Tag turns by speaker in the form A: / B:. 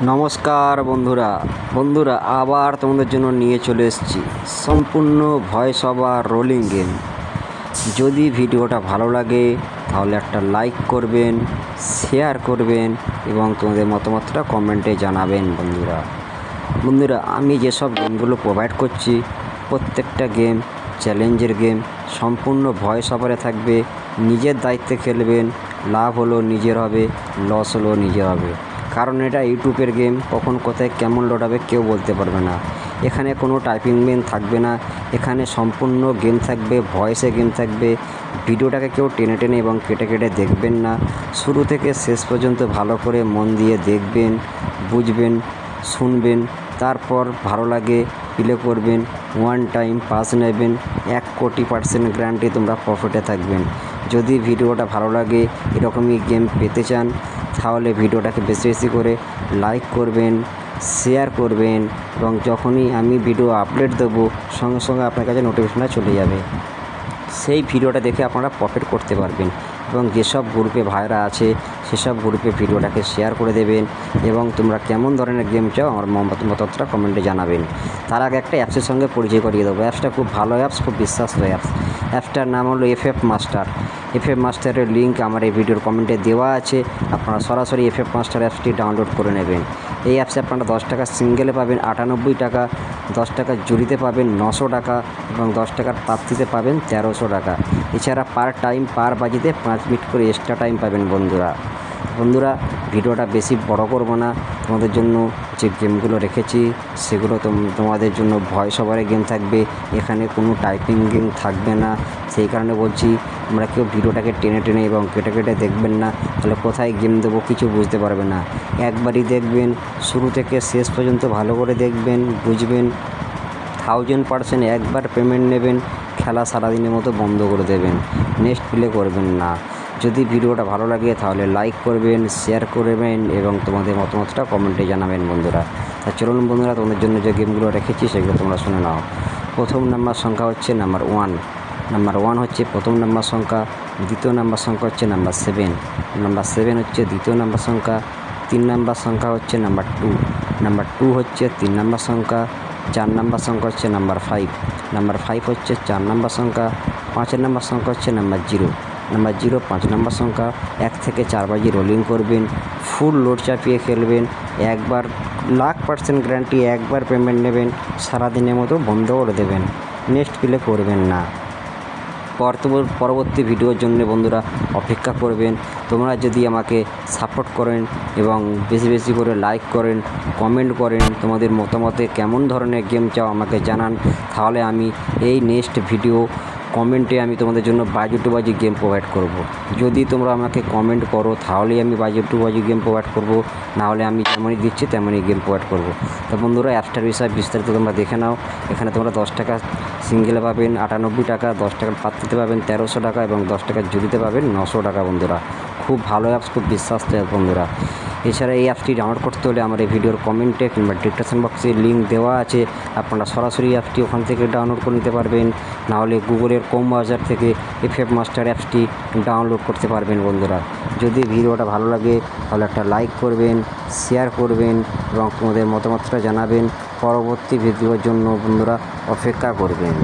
A: নমস্কার বন্ধুরা আবার তোমাদের জন্য নিয়ে চলে এসেছি সম্পূর্ণ ভয়েস ওভার রোলিং গেম। যদি ভিডিওটা ভালো লাগে তাহলে একটা লাইক করবেন, শেয়ার করবেন এবং তোমাদের মতামতটা কমেন্টে জানাবেন। বন্ধুরা আমি যেসব গেমগুলো প্রোভাইড করছি প্রত্যেকটা গেম চ্যালেঞ্জের গেম, সম্পূর্ণ ভয়েস ওভারে থাকবে। নিজের দায়িত্বে খেলবেন, লাভ হলো নিজের হবে, লস হলো নিজের হবে। কারণ এটা ইউটিউবের গেম, কখন কোথায় কেমন লোড হবে কেউ বলতে পারবে না। এখানে কোনো টাইপিং গেম থাকবে না, এখানে সম্পূর্ণ গেম থাকবে, ভয়েসে গেম থাকবে। ভিডিওটাকে কেউ টেনে টেনে এবং কেটে কেটে দেখবেন না, শুরু থেকে শেষ পর্যন্ত ভালো করে মন দিয়ে দেখবেন, বুঝবেন, শুনবেন। তারপর ভালো লাগে প্লে করবেন, ওয়ান টাইম পাস নেবেন, 1,00,00,000% গ্যারান্টি তোমরা প্রফিটে থাকবেন। যদি ভিডিওটা ভালো লাগে, এরকমই গেম পেতে চান, তাহলে ভিডিওটাকে বেশি বেশি করে লাইক করবেন, শেয়ার করবেন এবং যখনই আমি ভিডিও আপলোড দেবো সঙ্গে সঙ্গে আপনার কাছে নোটিফিকেশনটা চলে যাবে। সেই ভিডিওটা দেখে আপনারা প্রফিট করতে পারবেন এবং যেসব গ্রুপে ভাইরা আছে সেসব গ্রুপে ভিডিওটাকে শেয়ার করে দেবেন এবং তোমরা কেমন ধরনের গেম চাও আমার মতামতটা কমেন্টে জানাবেন। তার আগে একটা অ্যাপসের সঙ্গে পরিচয় করিয়ে দেবো। অ্যাপসটা খুব ভালো অ্যাপস, খুব বিশ্বাস্ত অ্যাপস। অ্যাপসটার নাম হলো FF মাস্টার। FF মাস্টারের লিঙ্ক আমার এই ভিডিওর কমেন্টে দেওয়া আছে, আপনারা সরাসরি FF মাস্টার অ্যাপসটি ডাউনলোড করে নেবেন। এই অ্যাপসে আপনারা 10 টাকা সিঙ্গেলে পাবেন 98 টাকা, 10 টাকার জুড়িতে পাবেন 900 টাকা এবং 10 টাকার প্রাপ্তিতে পাবেন 1300 টাকা। এছাড়া পার টাইম পার বাজিতে 5 মিনিট করে এক্সট্রা টাইম পাবেন। বন্ধুরা ভিডিওটা বেশি বড় করব না, তোমাদের জন্য যে গেমগুলো রেখেছি সেগুলো তোমাদের জন্য ভয়েস ওভারে গেম থাকবে, এখানে কোনো টাইপিং গেম থাকবে না। সেই কারণে বলছি তোমরা কেউ ভিডিওটাকে টেনে টেনে এবং কেটে কেটে দেখবেন না, তাহলে কোথায় গেম দেবো কিছু বুঝতে পারবে না। একবারই দেখবেন, শুরু থেকে শেষ পর্যন্ত ভালো করে দেখবেন, বুঝবেন। 1000% একবার পেমেন্ট নেবেন, খেলা সারাদিনের মতো বন্ধ করে দেবেন, নেক্সট প্লে করবেন না। যদি ভিডিওটা ভালো লাগে তাহলে লাইক করবেন, শেয়ার করবেন এবং তোমাদের মতামতটা কমেন্টে জানাবেন। তা চলুন তোমাদের জন্য যে গেমগুলো রেখেছি সেগুলো তোমরা শুনে নাও। প্রথম নাম্বার সংখ্যা হচ্ছে নাম্বার 1। নাম্বার 1 হচ্ছে প্রথম নাম্বার সংখ্যা, দ্বিতীয় নাম্বার সংখ্যা হচ্ছে নাম্বার 7। নাম্বার 7 হচ্ছে দ্বিতীয় নাম্বার সংখ্যা। 3 নাম্বার সংখ্যা হচ্ছে নাম্বার 2। নাম্বার 2 হচ্ছে 3 নাম্বার সংখ্যা। 4 নাম্বার সংখ্যা হচ্ছে নাম্বার 5। নাম্বার 5 হচ্ছে 4 নাম্বার সংখ্যা। 5 নাম্বার সংখ্যা হচ্ছে নাম্বার 0। নাম্বার 0 5 নাম্বার সংখ্যা। 1 থেকে 4 বাজি রোলিং করবেন, ফুল লোড চাপিয়ে খেলবেন, একবার 1,00,000% গ্যারান্টি, একবার পেমেন্ট নেবেন, সারাদিনের মতো বন্ধ করে দেবেন, নেক্সট প্লে করবেন না। পরবর্তী ভিডিওর জন্য বন্ধুরা অপেক্ষা করবেন। তোমরা যদি আমাকে সাপোর্ট করেন এবং বেশি বেশি করে লাইক করেন, কমেন্ট করেন, তোমাদের মতামতে কেমন ধরনের গেম চাও আমাকে জানান, তাহলে আমি এই নেক্সট ভিডিও কমেন্টে আমি তোমাদের জন্য বাজি টু বাজি গেম প্রোভাইড করব। যদি তোমরা আমাকে কমেন্ট করো তাহলেই আমি বাজি টু বাজি গেম প্রোভাইড করব, নাহলে আমি যেমনই দিচ্ছি তেমনই গেম প্রোভাইড করব। তো বন্ধুরা অ্যাপসটার বিষয়ে বিস্তারিত তোমরা দেখে নাও। এখানে তোমরা 10 টাকা সিঙ্গেলে পাবেন 98 টাকা, 10 টাকার প্রাপ্তিতে পাবেন 1300 টাকা এবং 10 টাকার জুড়িতে পাবেন 900 টাকা। খুব ভালো অ্যাপস, খুব বিশ্বাস্ত অ্যাপ। এছাড়া এই অ্যাপসটি ডাউনলোড করতে হলে আমার এই ভিডিওর কমেন্টে কিংবা ডিসক্রিপশন বক্সে লিঙ্ক দেওয়া আছে, আপনারা সরাসরি অ্যাপটি ওখান থেকে ডাউনলোড করে নিতে পারবেন, নাহলে গুগলের ক্রোম ব্রাউজার থেকে FF মাস্টার অ্যাপসটি ডাউনলোড করতে পারবেন। যদি ভিডিওটা ভালো লাগে তাহলে একটা লাইক করবেন, শেয়ার করবেন এবং তোমাদের মতামতটা জানাবেন। পরবর্তী ভিডিওর জন্য অপেক্ষা করবেন।